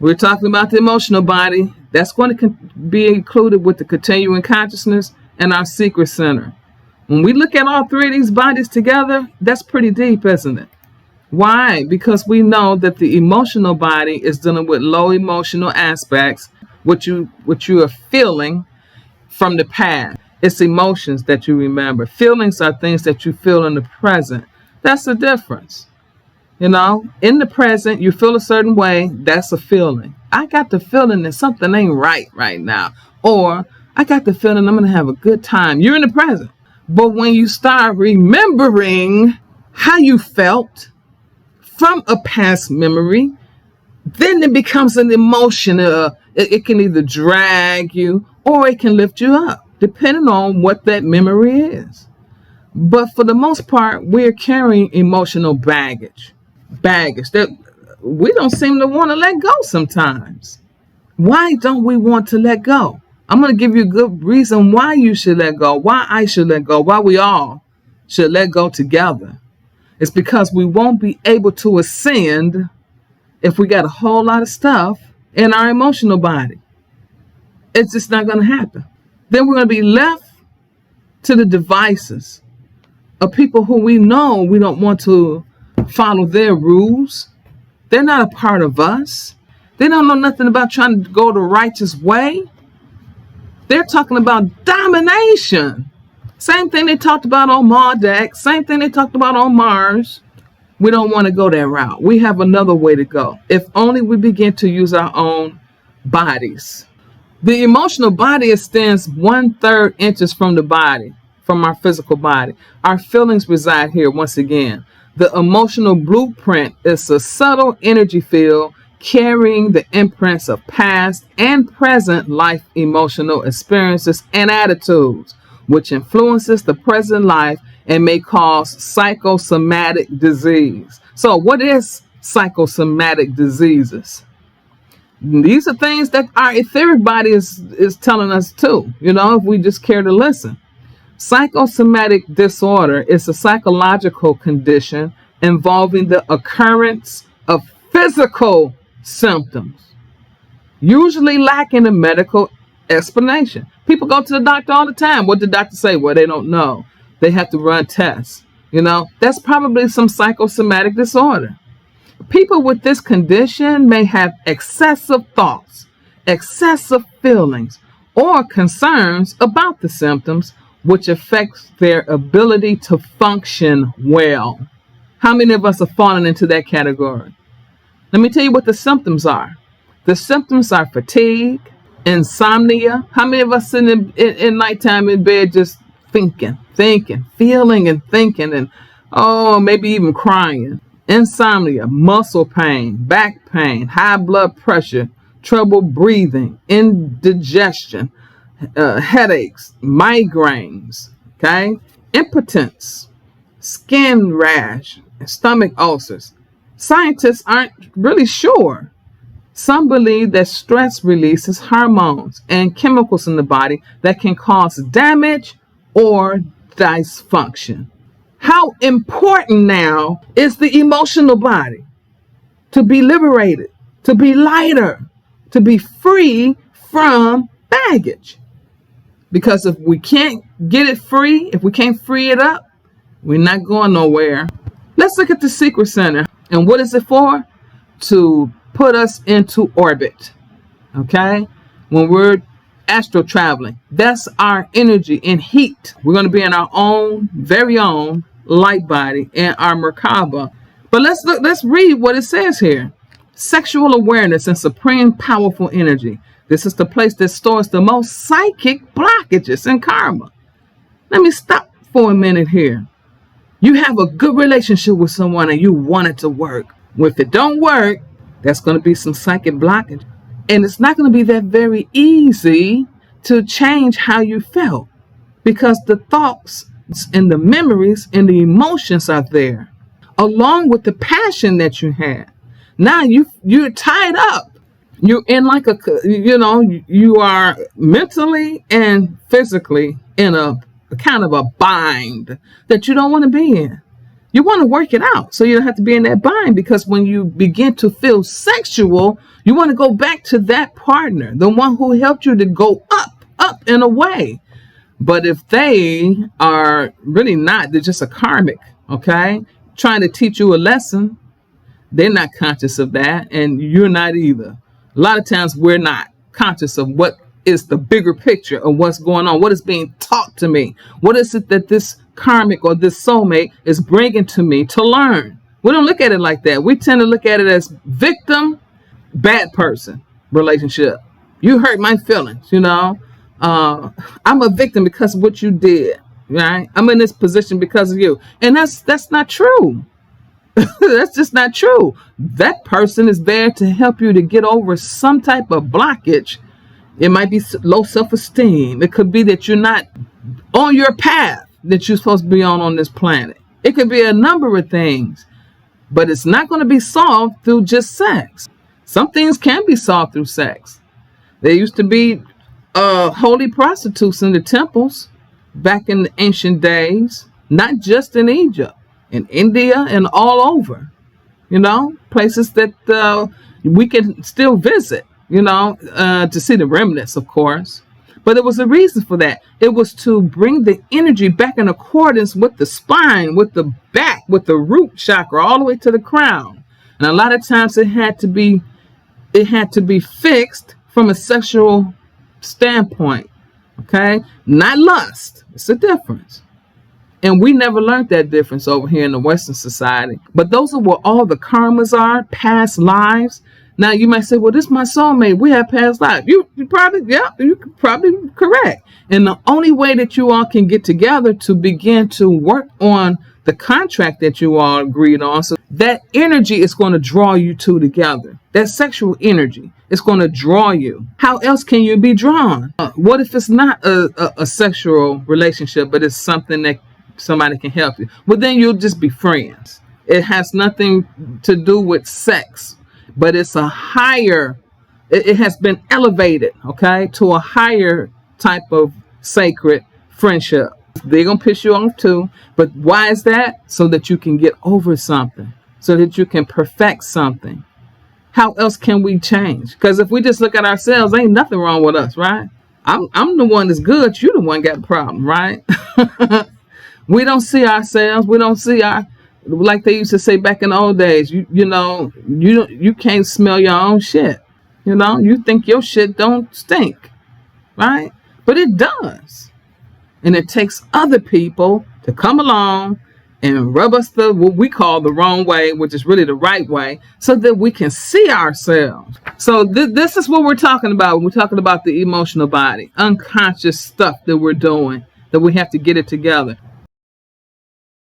We're talking about the emotional body. That's going to be included with the continuing consciousness and our secret center. When we look at all three of these bodies together, that's pretty deep, isn't it? Why? Because we know that the emotional body is dealing with low emotional aspects, what you are feeling from the past. It's emotions that you remember. Feelings are things that you feel in the present. That's the difference. In the present, you feel a certain way. That's a feeling. I got the feeling that something ain't right now. Or I got the feeling I'm going to have a good time. You're in the present. But when you start remembering how you felt from a past memory, then it becomes an emotion. It can either drag you or it can lift you up, depending on what that memory is. But for the most part, we're carrying emotional baggage that we don't seem to want to let go sometimes. Why don't we want to let go? I'm going to give you a good reason why you should let go, why I should let go, why we all should let go together. It's because we won't be able to ascend if we got a whole lot of stuff in our emotional body. It's just not going to happen. Then we're going to be left to the devices of people who we know we don't want to follow their rules. They're not a part of us. They don't know nothing about trying to go the righteous way. They're talking about domination. Same thing they talked about on Marduk. Same thing they talked about on Mars. We don't want to go that route. We have another way to go. If only we begin to use our own bodies. The emotional body extends 1/3 inches from the body, from our physical body. Our feelings reside here once again. The emotional blueprint is a subtle energy field carrying the imprints of past and present life emotional experiences and attitudes, which influences the present life and may cause psychosomatic disease. So what is psychosomatic diseases? These are things that our etheric body is telling us too, if we just care to listen. Psychosomatic disorder is a psychological condition involving the occurrence of physical symptoms, usually lacking a medical explanation. People go to the doctor all the time. What did the doctor say? Well, they don't know. They have to run tests. That's probably some psychosomatic disorder. People with this condition may have excessive thoughts, excessive feelings, or concerns about the symptoms, which affects their ability to function well. How many of us have fallen into that category? Let me tell you what the symptoms are. The symptoms are fatigue, insomnia. How many of us sitting in nighttime in bed just thinking, feeling and thinking, and maybe even crying? Insomnia, muscle pain, back pain, high blood pressure, trouble breathing, indigestion, headaches, migraines, okay? Impotence, skin rash, stomach ulcers. Scientists aren't really sure. Some believe that stress releases hormones and chemicals in the body that can cause damage or dysfunction. How important now is the emotional body to be liberated, to be lighter, to be free from baggage? Because if we can't get it free, if we can't free it up, we're not going nowhere. Let's look at the secret center. And what is it for? To put us into orbit. Okay? When we're astral traveling, that's our energy and heat. We're going to be in our own, very own light body and our Merkaba. But let's read what it says here. Sexual awareness and supreme powerful energy. This is the place that stores the most psychic blockages and karma. Let me stop for a minute here. You have a good relationship with someone and you want it to work. Well, if it don't work, that's going to be some psychic blockage. And it's not going to be that very easy to change how you felt, because the thoughts and the memories and the emotions are there, along with the passion that you had. Now you're tied up. You're in like you are mentally and physically in a kind of a bind that you don't want to be in. You want to work it out so you don't have to be in that bind, because when you begin to feel sexual, You want to go back to that partner, the one who helped you to go up and away. But if they are really not, they're just a karmic, okay, trying to teach you a lesson, they're not conscious of that, and you're not either. A lot of times we're not conscious of what is the bigger picture of what's going on, what is being taught to me. What is it that this karmic or this soulmate is bringing to me to learn? We don't look at it like that. We tend to look at it as victim, bad person relationship. You hurt my feelings, I'm a victim because of what you did, right? I'm in this position because of you. And that's not true. That's just not true. That person is there to help you to get over some type of blockage. It might be low self-esteem. It could be that you're not on your path that you're supposed to be on this planet. It could be a number of things, but it's not going to be solved through just sex. Some things can be solved through sex. There used to be holy prostitutes in the temples back in the ancient days, not just in Egypt, in India and all over, places that we can still visit, to see the remnants, of course. But there was a reason for that. It was to bring the energy back in accordance with the spine, with the back, with the root chakra, all the way to the crown. And a lot of times it had to be fixed from a sexual standpoint, okay? Not lust. It's a difference. And we never learned that difference over here in the Western society. But those are where all the karmas are, past lives. Now you might say, well, this is my soulmate. We have past lives. You probably correct. And the only way that you all can get together to begin to work on the contract that you all agreed on, so that energy is going to draw you two together. That sexual energy is going to draw you. How else can you be drawn? What if it's not a sexual relationship, but it's something that somebody can help you? Well, then you'll just be friends. It has nothing to do with sex, but it's a higher, it has been elevated, okay, to a higher type of sacred friendship. They're going to piss you off too. But why is that? So that you can get over something, so that you can perfect something. How else can we change? Because if we just look at ourselves, ain't nothing wrong with us, right? I'm the one that's good. You the one got the problem, right? We don't see ourselves. We don't see like they used to say back in the old days, you can't smell your own shit. You think your shit don't stink, right? But it does. And it takes other people to come along and rub us what we call the wrong way, which is really the right way, so that we can see ourselves. So this is what we're talking about. We're talking about the emotional body, unconscious stuff that we're doing, that we have to get it together.